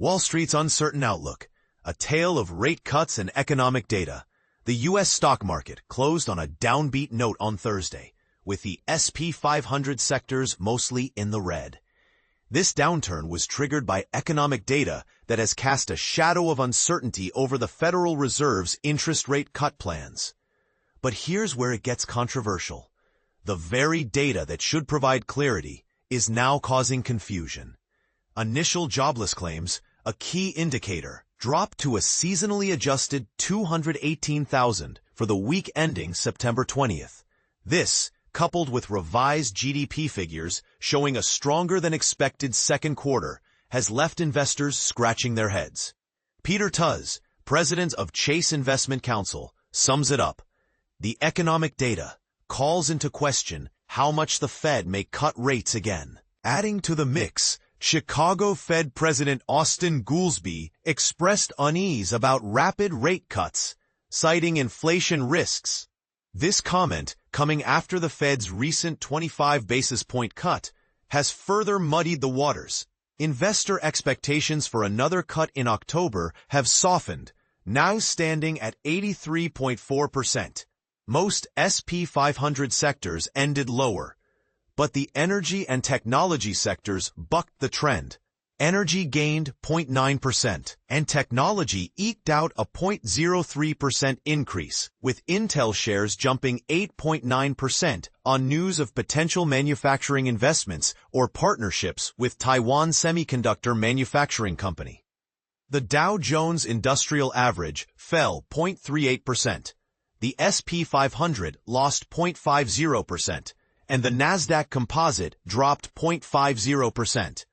Wall Street's uncertain outlook, a tale of rate cuts and economic data. The U.S. stock market closed on a downbeat note on Thursday, with the S&P 500 sectors mostly in the red. This downturn was triggered by economic data that has cast a shadow of uncertainty over the Federal Reserve's interest rate cut plans. But here's where it gets controversial. The very data that should provide clarity is now causing confusion. Initial jobless claims, a key indicator, dropped to a seasonally adjusted 218,000 for the week ending September 20th. This, coupled with revised GDP figures showing a stronger than expected second quarter, has left investors scratching their heads. Peter Tuzz, president of Chase Investment Counsel, sums it up. The economic data calls into question how much the Fed may cut rates again. Adding to the mix, Chicago Fed President Austin Goolsbee expressed unease about rapid rate cuts, citing inflation risks. This comment, coming after the Fed's recent 25 basis point cut, has further muddied the waters. Investor expectations for another cut in October have softened, now standing at 83.4%. Most S&P 500 sectors ended lower, but the energy and technology sectors bucked the trend. Energy gained 0.9%, and technology eked out a 0.03% increase, with Intel shares jumping 8.9% on news of potential manufacturing investments or partnerships with Taiwan Semiconductor Manufacturing Company. The Dow Jones Industrial Average fell 0.38%. The S&P 500 lost 0.50%, and the Nasdaq Composite dropped 0.50%.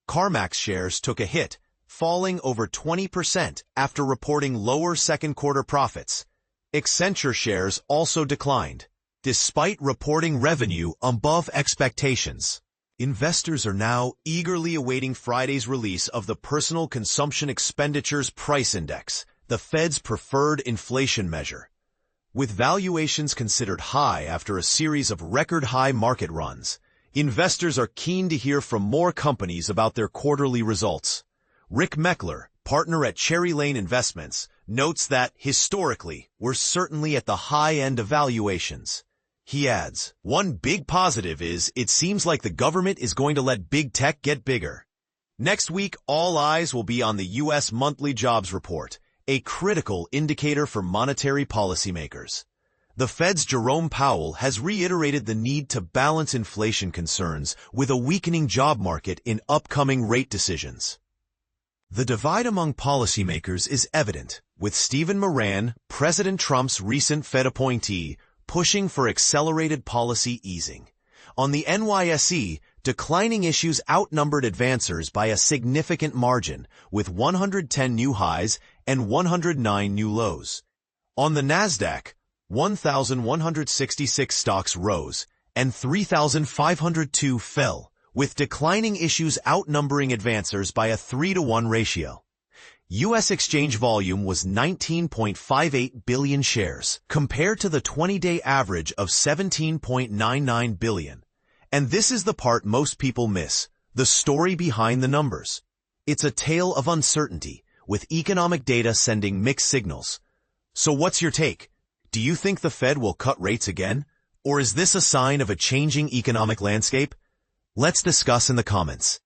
CarMax shares took a hit, falling over 20% after reporting lower second-quarter profits. Accenture shares also declined, despite reporting revenue above expectations. Investors are now eagerly awaiting Friday's release of the Personal Consumption Expenditures Price Index, the Fed's preferred inflation measure. With valuations considered high after a series of record-high market runs, investors are keen to hear from more companies about their quarterly results. Rick Meckler, partner at Cherry Lane Investments, notes that, historically, we're certainly at the high end of valuations. He adds, one big positive is it seems like the government is going to let big tech get bigger. Next week, all eyes will be on the U.S. monthly jobs report, a critical indicator for monetary policymakers. The Fed's Jerome Powell has reiterated the need to balance inflation concerns with a weakening job market in upcoming rate decisions. The divide among policymakers is evident, with Stephen Moran, President Trump's recent Fed appointee, pushing for accelerated policy easing. On the NYSE, declining issues outnumbered advancers by a significant margin, with 110 new highs and 109 new lows. On the Nasdaq, 1,166 stocks rose, and 3,502 fell, with declining issues outnumbering advancers by a 3-to-1 ratio. U.S. exchange volume was 19.58 billion shares, compared to the 20-day average of 17.99 billion. And this is the part most people miss, the story behind the numbers. It's a tale of uncertainty, with economic data sending mixed signals. So what's your take? Do you think the Fed will cut rates again? Or is this a sign of a changing economic landscape? Let's discuss in the comments.